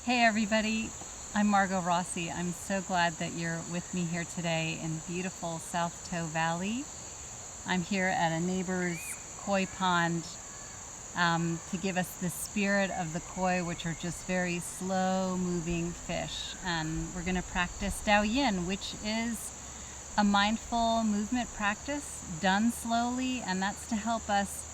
Hey everybody, I'm Margot Rossi. I'm so glad that you're with me here today in beautiful South Toe Valley. I'm here at a neighbor's koi pond to give us the spirit of the koi, which are just very slow moving fish. And we're going to practice Dao Yin, which is a mindful movement practice done slowly, and that's to help us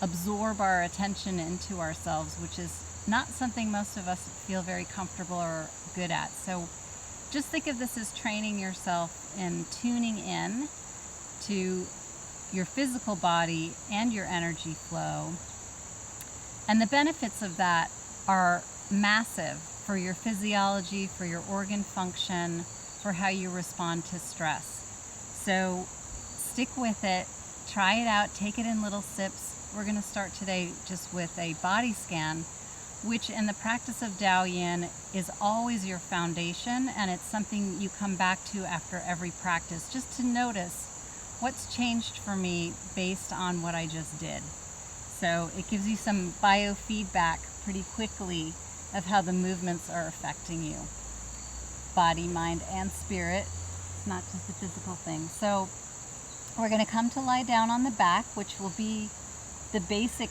absorb our attention into ourselves, which is not something most of us feel very comfortable or good at. So just think of this as training yourself in tuning in to your physical body and your energy flow. And the benefits of that are massive for your physiology, for your organ function, for how you respond to stress. So stick with it, try it out, take it in little sips. We're going to start today just with a body scan, which in the practice of Dao Yin is always your foundation, and it's something you come back to after every practice just to notice what's changed for me based on what I just did. So it gives you some biofeedback pretty quickly of how the movements are affecting you. Body, mind, and spirit. It's not just a physical thing. So we're going to come to lie down on the back, which will be the basic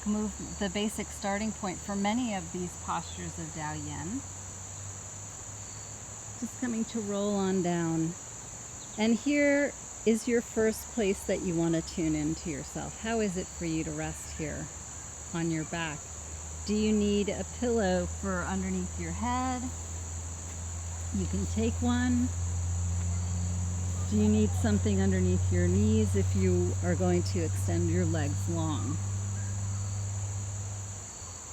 starting point for many of these postures of Dao Yin. Just coming to roll on down. And here is your first place that you want to tune into yourself. How is it for you to rest here on your back? Do you need a pillow for underneath your head? You can take one. Do you need something underneath your knees if you are going to extend your legs long?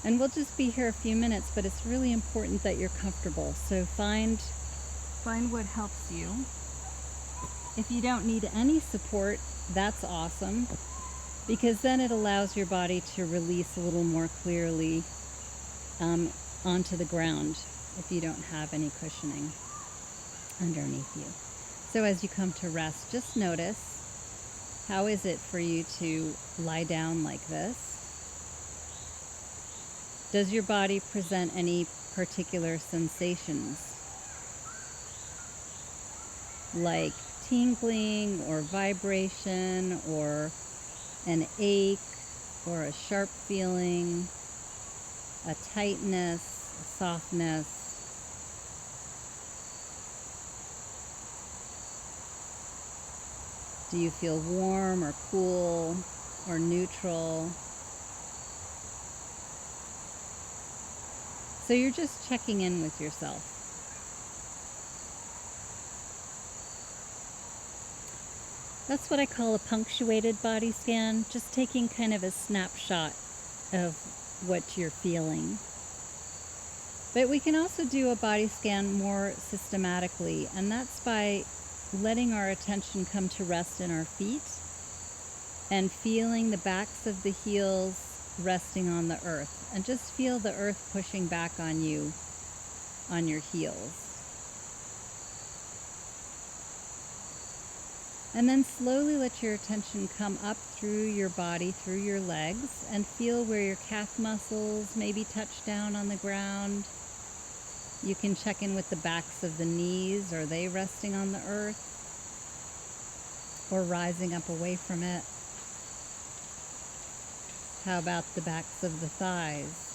And we'll just be here a few minutes, but it's really important that you're comfortable. So find what helps you. If you don't need any support, that's awesome, because then it allows your body to release a little more clearly onto the ground if you don't have any cushioning underneath you. So as you come to rest, just notice, how is it for you to lie down like this? Does your body present any particular sensations, like tingling or vibration or an ache or a sharp feeling, a tightness, a softness? Do you feel warm or cool or neutral? So you're just checking in with yourself. That's what I call a punctuated body scan, just taking kind of a snapshot of what you're feeling. But we can also do a body scan more systematically, and that's by letting our attention come to rest in our feet and feeling the backs of the heels resting on the earth, and just feel the earth pushing back on you on your heels. And then slowly let your attention come up through your body, through your legs, and feel where your calf muscles maybe touch down on the ground. You can check in with the backs of the knees. Are they resting on the earth or rising up away from it? How about the backs of the thighs?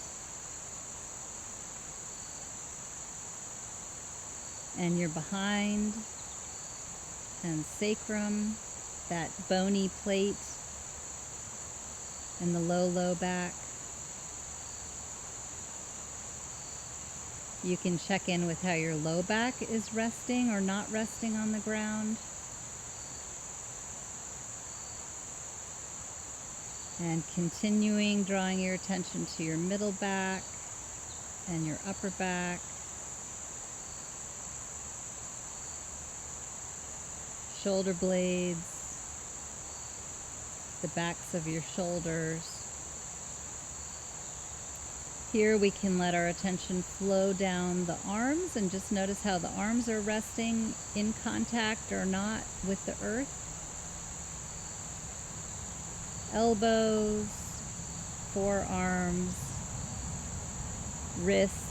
And your behind and sacrum, that bony plate in the low back. You can check in with how your low back is resting or not resting on the ground. And continuing, drawing your attention to your middle back and your upper back. Shoulder blades, the backs of your shoulders. Here we can let our attention flow down the arms and just notice how the arms are resting in contact or not with the earth. Elbows, forearms, wrists,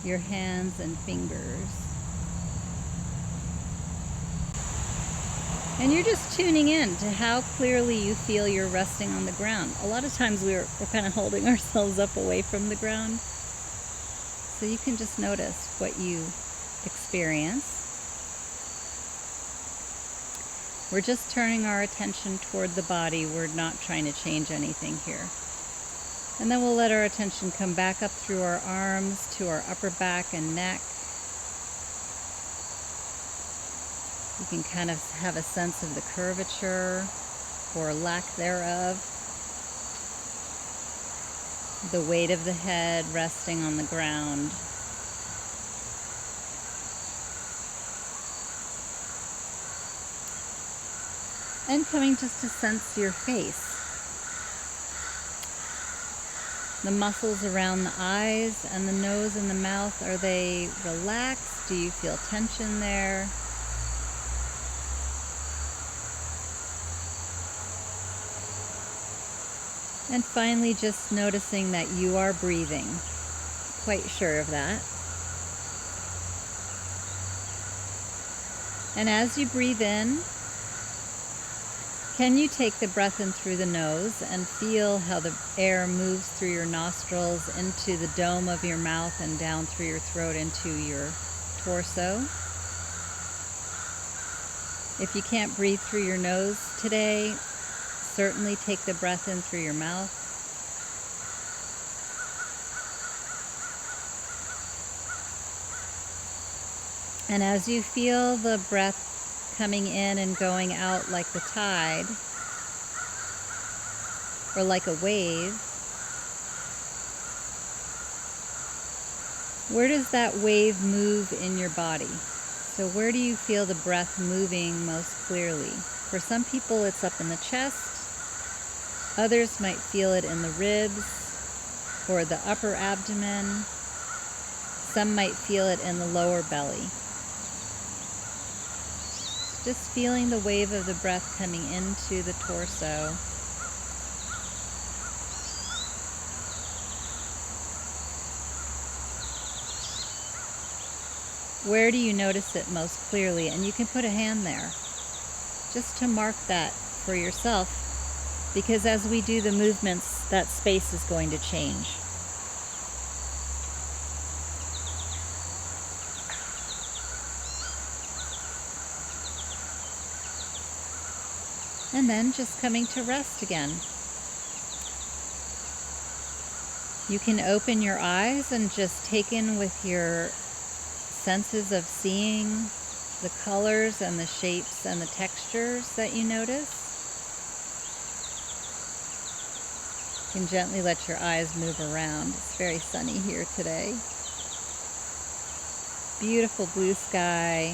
your hands and fingers. And you're just tuning in to how clearly you feel you're resting on the ground. A lot of times we're kind of holding ourselves up away from the ground. So you can just notice what you experience. We're just turning our attention toward the body. We're not trying to change anything here. And then we'll let our attention come back up through our arms to our upper back and neck. You can kind of have a sense of the curvature or lack thereof. The weight of the head resting on the ground. And coming just to sense your face. The muscles around the eyes and the nose and the mouth, are they relaxed? Do you feel tension there? And finally, just noticing that you are breathing. Quite sure of that. And as you breathe in, can you take the breath in through the nose and feel how the air moves through your nostrils into the dome of your mouth and down through your throat into your torso? If you can't breathe through your nose today, certainly take the breath in through your mouth. And as you feel the breath coming in and going out like the tide, or like a wave, where does that wave move in your body? So where do you feel the breath moving most clearly? For some people, it's up in the chest. Others might feel it in the ribs or the upper abdomen. Some might feel it in the lower belly. Just feeling the wave of the breath coming into the torso. Where do you notice it most clearly? And you can put a hand there, just to mark that for yourself, because as we do the movements, that space is going to change. And then just coming to rest again. You can open your eyes and just take in with your senses of seeing the colors and the shapes and the textures that you notice. You can gently let your eyes move around. It's very sunny here today. Beautiful blue sky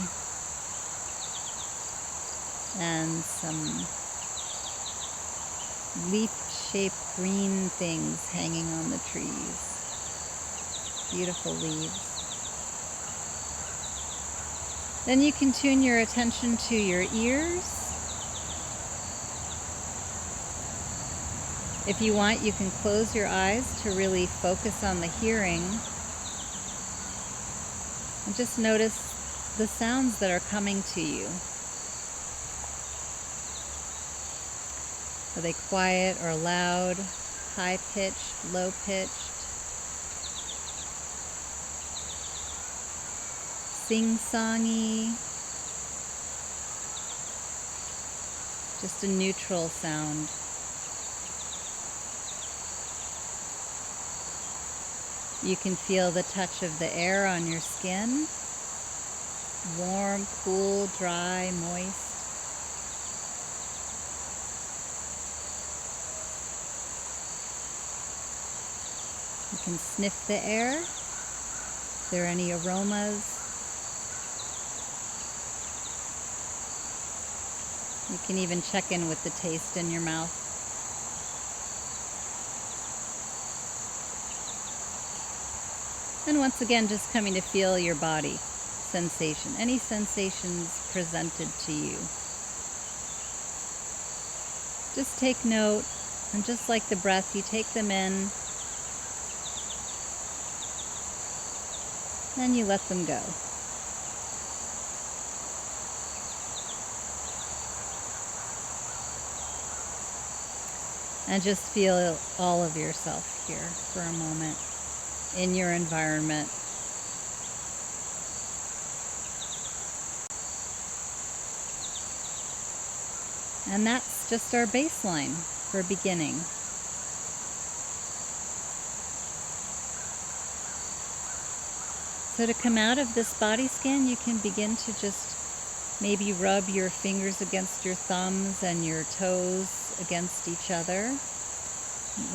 and some leaf-shaped green things hanging on the trees. Beautiful leaves. Then you can tune your attention to your ears. If you want, you can close your eyes to really focus on the hearing. And just notice the sounds that are coming to you. Are they quiet or loud, high-pitched, low-pitched? Sing-songy? Just a neutral sound. You can feel the touch of the air on your skin. Warm, cool, dry, moist. You can sniff the air. If there are any aromas. You can even check in with the taste in your mouth. And once again, just coming to feel your body sensation. Any sensations presented to you. Just take note, and just like the breath, you take them in. Then you let them go. And just feel all of yourself here for a moment in your environment. And that's just our baseline for beginning. So to come out of this body scan, you can begin to just maybe rub your fingers against your thumbs and your toes against each other,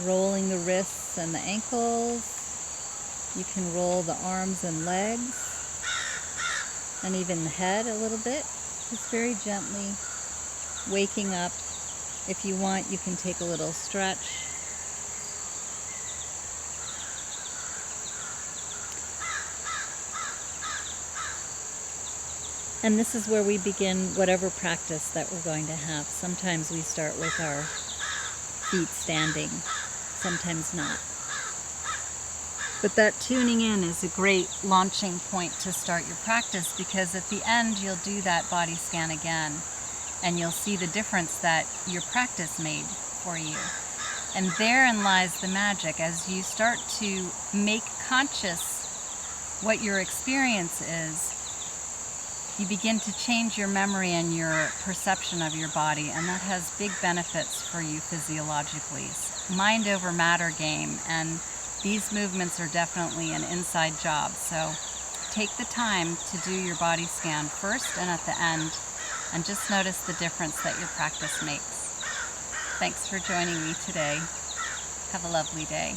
rolling the wrists and the ankles. You can roll the arms and legs, and even the head a little bit, just very gently waking up. If you want, you can take a little stretch. And this is where we begin whatever practice that we're going to have. Sometimes we start with our feet standing, sometimes not. But that tuning in is a great launching point to start your practice, because at the end you'll do that body scan again and you'll see the difference that your practice made for you. And therein lies the magic. As you start to make conscious what your experience is, you begin to change your memory and your perception of your body, and that has big benefits for you physiologically. It's mind over matter game, and these movements are definitely an inside job. So take the time to do your body scan first and at the end, and just notice the difference that your practice makes. Thanks for joining me today. Have a lovely day.